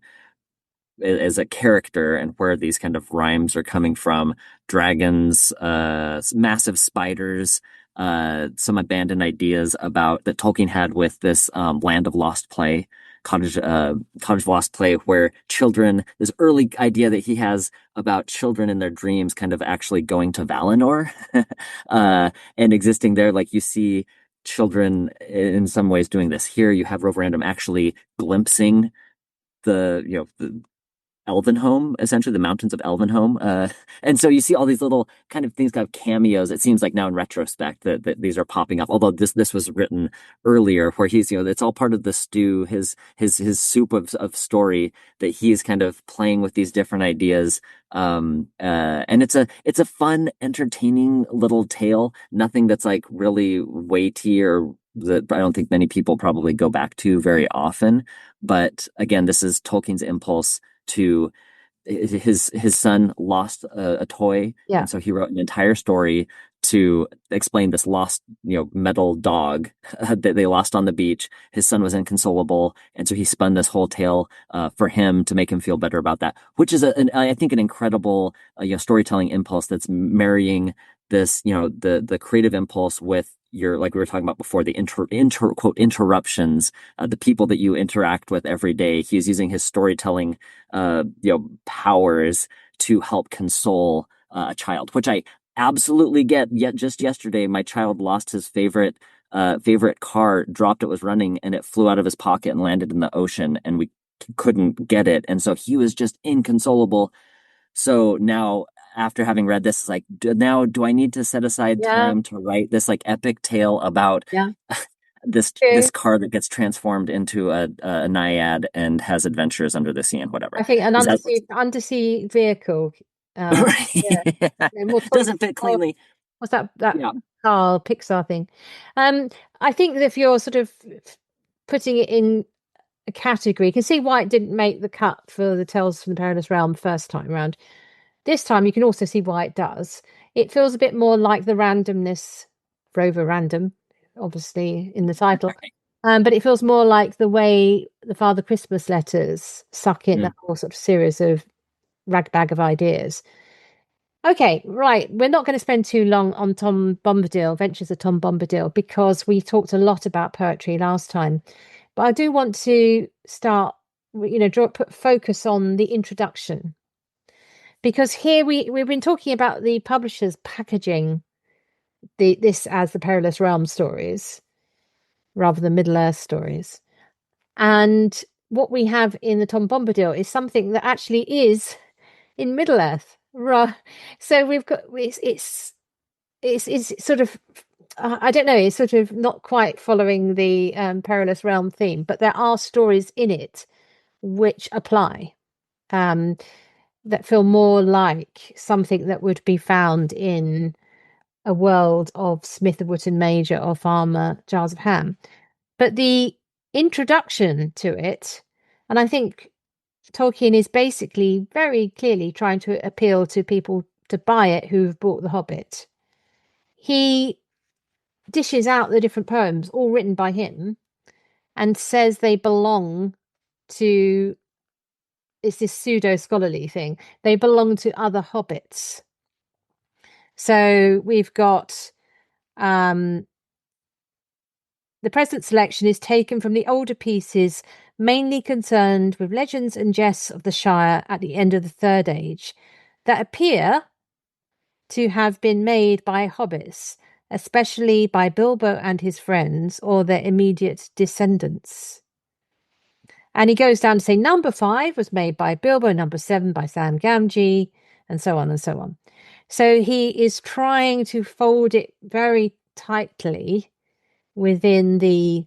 is a character and where these kind of rhymes are coming from. Dragons, massive spiders, some abandoned ideas about that Tolkien had with this land of lost play cottage lost play where children, this early idea that he has about children in their dreams kind of actually going to Valinor and existing there. Like you see children in some ways doing this here. You have Rover Random actually glimpsing the Elvenhome, essentially the mountains of Elvenhome. And so you see all these little kind of things, kind of cameos. It seems like now in retrospect that these are popping up. Although this was written earlier, where he's it's all part of the stew, his soup of story that he's kind of playing with these different ideas. And it's a fun, entertaining little tale. Nothing that's like really weighty or that I don't think many people probably go back to very often. But again, this is Tolkien's impulse to his son lost a toy, Yeah. and so he wrote an entire story to explain this lost metal dog that they lost on the beach. His son was inconsolable, and so he spun this whole tale for him to make him feel better about that, which is I think an incredible storytelling impulse that's marrying this the creative impulse with your, like we were talking about before, the quote interruptions, the people that you interact with every day. He's using his storytelling powers to help console a child, which I absolutely get. Yet just yesterday, my child lost his favorite car, dropped it was running, and it flew out of his pocket and landed in the ocean, and we couldn't get it, and so he was just inconsolable. So now, after having read this, it's like, now do I need to set aside Yeah. time to write this like epic tale about Yeah. this True. car that gets transformed into a naiad and has adventures under the sea and whatever? I think an Is that undersea vehicle. Yeah. right? More Toy Doesn't fit Story. cleanly. What's that Yeah. Carl Pixar thing? I think that if you're sort of putting it in a category, you can see why it didn't make the cut for the Tales from the Perilous Realm first time around. This time you can also see why it does. It feels a bit more like the randomness, Rover Random, obviously in the title. But it feels more like the way the Father Christmas letters suck in that Mm. whole sort of series of ragbag of ideas. Okay, right. We're not going to spend too long on Tom Bombadil, Adventures of Tom Bombadil, because we talked a lot about poetry last time. But I do want to start, put focus on the introduction. Because here we've been talking about the publishers packaging this as the Perilous Realm stories rather than Middle Earth stories. And what we have in the Tom Bombadil is something that actually is in Middle Earth. Right. So we've got it's sort of I don't know, it's sort of not quite following the Perilous Realm theme, but there are stories in it which apply. Um, that feel more like something that would be found in a world of Smith of Wootton Major or Farmer Giles of Ham. But the introduction to it, and I think Tolkien is basically very clearly trying to appeal to people to buy it who've bought The Hobbit. He dishes out the different poems, all written by him, and says they belong to, it's this pseudo scholarly thing, they belong to other hobbits. So we've got the present selection is taken from the older pieces, mainly concerned with legends and jests of the Shire at the end of the Third Age, that appear to have been made by hobbits, especially by Bilbo and his friends or their immediate descendants. And he goes down to say number 5 was made by Bilbo, number 7 by Sam Gamgee, and so on and so on. So he is trying to fold it very tightly within the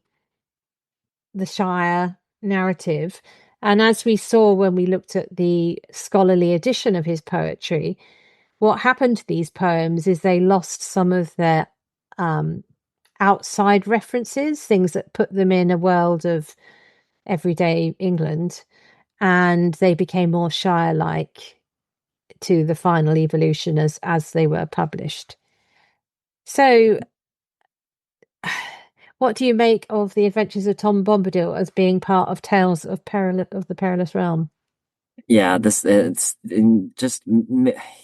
Shire narrative. And as we saw when we looked at the scholarly edition of his poetry, what happened to these poems is they lost some of their outside references, things that put them in a world of everyday England, and they became more Shire-like to the final evolution as they were published. So, what do you make of the Adventures of Tom Bombadil as being part of Tales of the Perilous Realm? Yeah, this it's just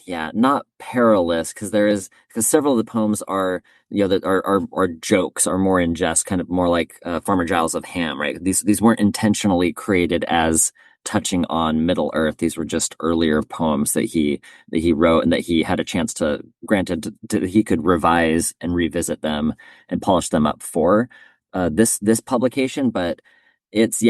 yeah, not perilous because because several of the poems are that are jokes, are more in jest, kind of more like Farmer Giles of Ham, right? These weren't intentionally created as touching on Middle Earth. These were just earlier poems that he wrote and that he had a chance to, granted, he could revise and revisit them and polish them up for this publication, but it's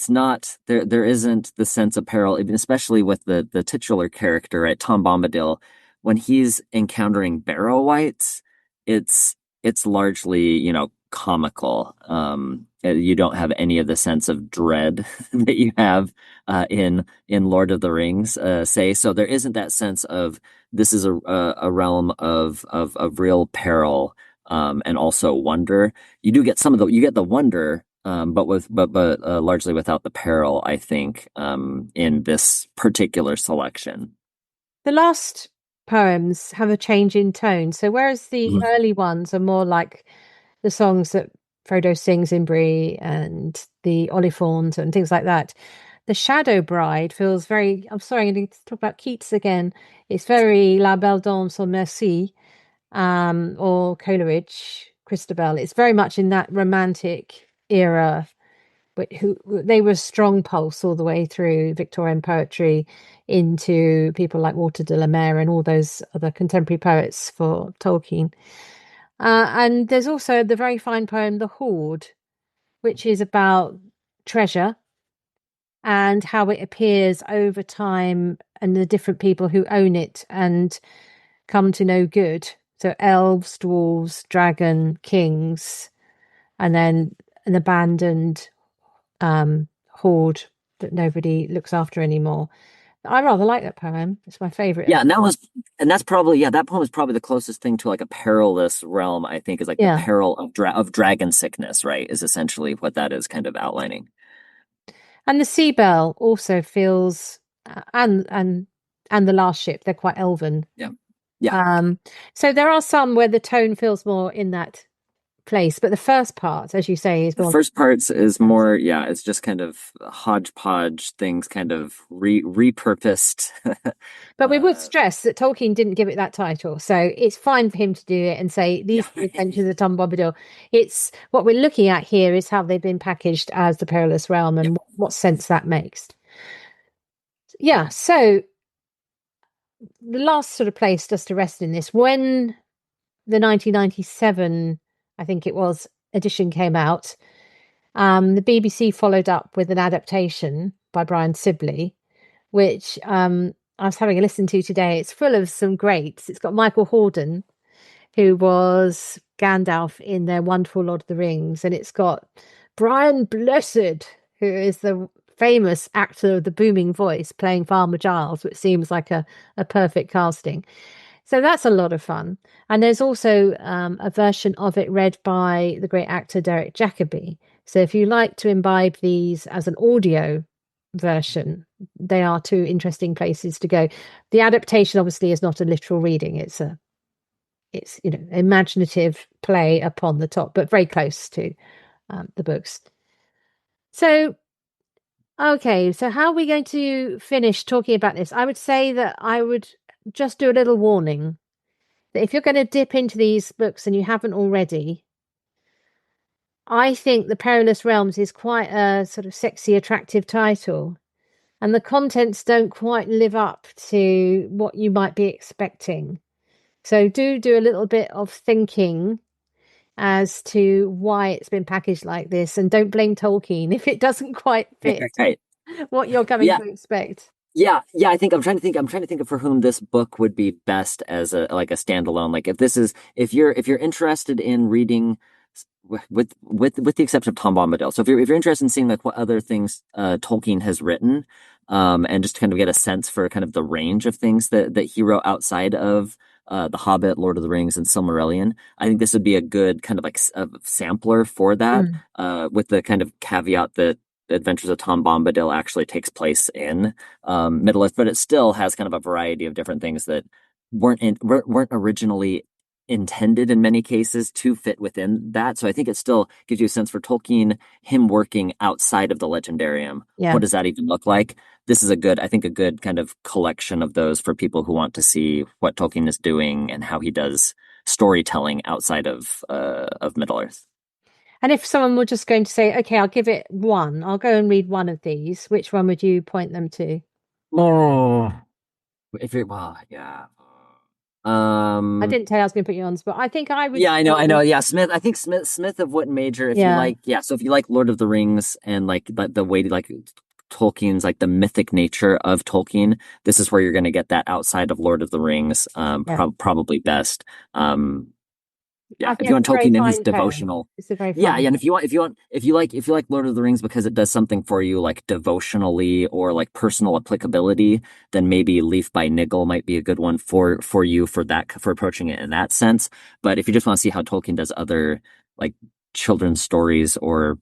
not there. There isn't the sense of peril, even especially with the titular character, right? Tom Bombadil, when he's encountering Barrow Wights, it's largely, comical. You don't have any of the sense of dread that you have in Lord of the Rings, say. So there isn't that sense of this is a realm of real peril, and also wonder. You do get you get the wonder, but largely without the peril, I think, in this particular selection. The last poems have a change in tone. So whereas the Mhm. early ones are more like the songs that Frodo sings in Bree and the Oliphaunt and things like that, the Shadow Bride feels very, I'm sorry, I need to talk about Keats again. It's very La Belle Dame sans Merci, or Coleridge, Christabel. It's very much in that romantic era, but who they were strong pulse all the way through Victorian poetry into people like Walter de la Mare and all those other contemporary poets for Tolkien. And there's also the very fine poem The Hoard, which is about treasure and how it appears over time and the different people who own it and come to no good. So elves, dwarves, dragon, kings, and then an abandoned hoard that nobody looks after anymore. I rather like that poem. It's my favorite of Yeah, and that's probably, yeah, that poem is probably the closest thing to like a perilous realm, I think, is like the yeah. peril of dragon sickness, right? Is essentially what that is kind of outlining. And the Sea Bell also feels and the Last Ship, they're quite elven. Yeah. Yeah. Um so there are some where the tone feels more in that place, but the first part, as you say, is The more first parts is more, yeah, it's just kind of hodgepodge things kind of repurposed. but we would uh stress that Tolkien didn't give it that title. So it's fine for him to do it and say yeah. these are the adventures of Tom Bombadil. It's what we're looking at here is how they've been packaged as the Perilous Realm Yeah. and what sense that makes. Yeah, so the last sort of place just to rest in this, when the 1997, I think it was, edition came out, the BBC followed up with an adaptation by Brian Sibley, which I was having a listen to today. It's full of some greats. It's got Michael Hordern, who was Gandalf in their wonderful Lord of the Rings, and it's got Brian Blessed, who is the famous actor of the booming voice playing Farmer Giles, which seems like a perfect casting. So that's a lot of fun. And there's also a version of it read by the great actor Derek Jacobi. So if you like to imbibe these as an audio version, they are two interesting places to go. The adaptation obviously is not a literal reading. It's imaginative play upon the top, but very close to the books. So okay, so how are we going to finish talking about this? I would say that I would just do a little warning that if you're going to dip into these books and you haven't already, I think The Perilous Realms is quite a sort of sexy, attractive title, and the contents don't quite live up to what you might be expecting. So do a little bit of thinking as to why it's been packaged like this, and don't blame Tolkien if it doesn't quite fit Right. what you're coming Yeah. to expect. Yeah, I think I'm trying to think of for whom this book would be best as a like a standalone. Like if you're interested in reading with the exception of Tom Bombadil. So if you're interested in seeing like what other things Tolkien has written, and just kind of get a sense for kind of the range of things that he wrote outside of The Hobbit, Lord of the Rings, and Silmarillion, I think this would be a good kind of like a sampler for that, Mm. with the kind of caveat that the Adventures of Tom Bombadil actually takes place in Middle Earth, but it still has kind of a variety of different things that weren't originally intended in many cases to fit within that. So I think it still gives you a sense for Tolkien, him working outside of the legendarium. Yeah. What does that even look like? This is I think a good kind of collection of those for people who want to see what Tolkien is doing and how he does storytelling outside of Middle Earth. And if someone were just going to say, okay, I'll give it one, I'll go and read one of these, which one would you point them to? Oh, well, yeah. I didn't tell you I was going to put you on the spot. I think I would Yeah, I know. say, Yeah, I think Smith of Wootton Major. If you yeah, like, yeah. So if you like Lord of the Rings and like the way like Tolkien's like the mythic nature of Tolkien, this is where you're going to get that outside of Lord of the Rings. yeah. Probably best. I Yeah, if think you it's want a very Tolkien and his fine tone. devotional, It's a very yeah, fine yeah, and tone. if you like Lord of the Rings because it does something for you like devotionally or like personal applicability, then maybe Leaf by Niggle might be a good one for you for approaching it in that sense. But if you just want to see how Tolkien does other like children's stories or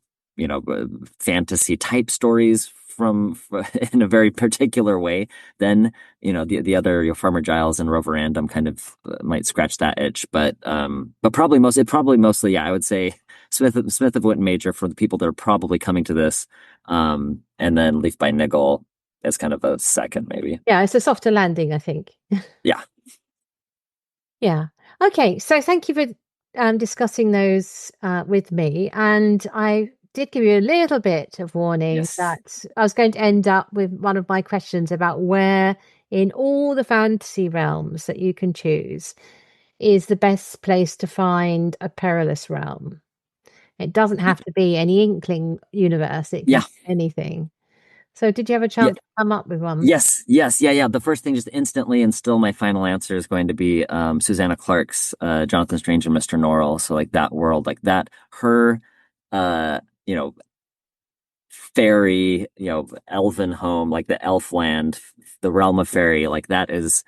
fantasy type stories from in a very particular way, then the other Farmer Giles and Rover Random kind of might scratch that itch, but probably mostly, yeah, I would say Smith of Wootton Major for the people that are probably coming to this, and then Leaf by Niggle as kind of a second maybe. Yeah, it's a softer landing, I think. Yeah. Yeah. Okay. So thank you for discussing those with me. And I did give you a little bit of warning Yes. that I was going to end up with one of my questions about where in all the fantasy realms that you can choose is the best place to find a perilous realm. It doesn't have to be any Inkling universe, it can Yeah. be anything. So did you have a Yeah. chance to come up with one? Yes, yeah. The first thing, just instantly, and still my final answer is going to be Susanna Clark's Jonathan Strange and Mr. Norrell. So like that world, like that, her, uh, you know, fairy, elven home, like the elf land, the realm of fairy, like that is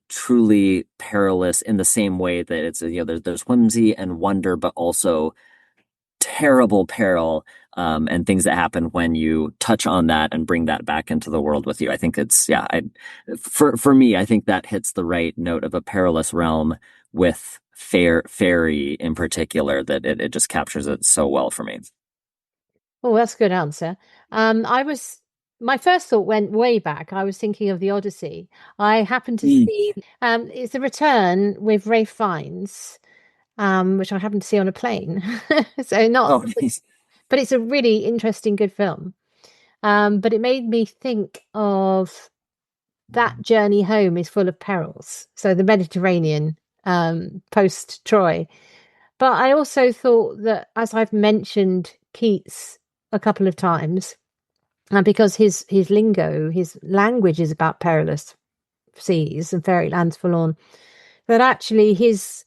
truly perilous in the same way that it's there's whimsy and wonder, but also terrible peril, and things that happen when you touch on that and bring that back into the world with you. I think it's for me, I think that hits the right note of a perilous realm with fairy in particular, that it just captures it so well for me. Oh, that's a good answer. My first thought went way back. I was thinking of the Odyssey. I happened to Mm. see it's a return with Rafe Fiennes, which I happened to see on a plane. So not, Oh, nice. but it's a really interesting, good film. But it made me think of that journey home is full of perils. So the Mediterranean, post Troy. But I also thought that, as I've mentioned Keats a couple of times, and because his lingo, his language is about perilous seas and fairy lands forlorn, that actually his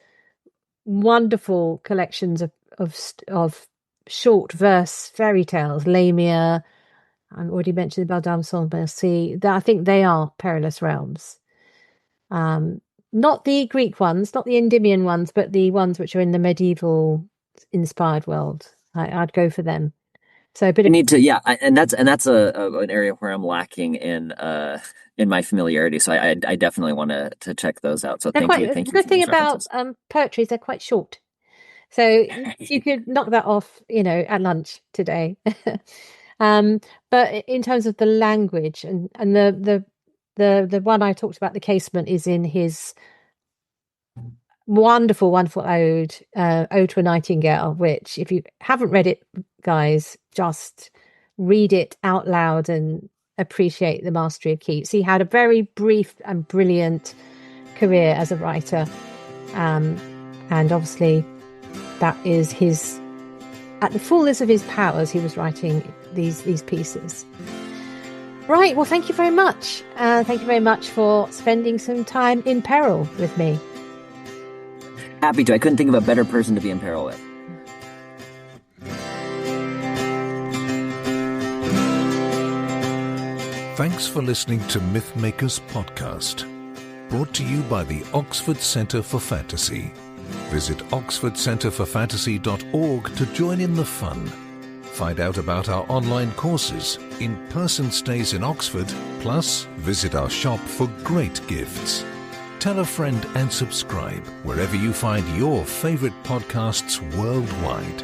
wonderful collections of short verse fairy tales, Lamia, I've already mentioned the Belle Dame sans Merci, that I think they are perilous realms. Um, Not the Greek ones, not the Endymion ones, but the ones which are in the medieval inspired world. I'd go for them. So a bit I of need to, yeah, and that's an area where I'm lacking in my familiarity. So I definitely want to check those out. So they're quite thank the you good for thing those about references. poetry is they're quite short. So you could knock that off, at lunch today. um, but in terms of the language and the one I talked about, the casement, is in his wonderful, wonderful ode to a Nightingale, which, if you haven't read it, guys, just read it out loud and appreciate the mastery of Keats. He had a very brief and brilliant career as a writer, and obviously that is his, at the fullness of his powers, he was writing these pieces. Right, well, thank you very much. Thank you very much for spending some time in peril with me. Happy to. I couldn't think of a better person to be in peril with. Thanks for listening to Mythmakers Podcast, brought to you by the Oxford Centre for Fantasy. Visit oxfordcenterforfantasy.org to join in the fun. Find out about our online courses, in-person stays in Oxford, plus visit our shop for great gifts. Tell a friend and subscribe wherever you find your favorite podcasts worldwide.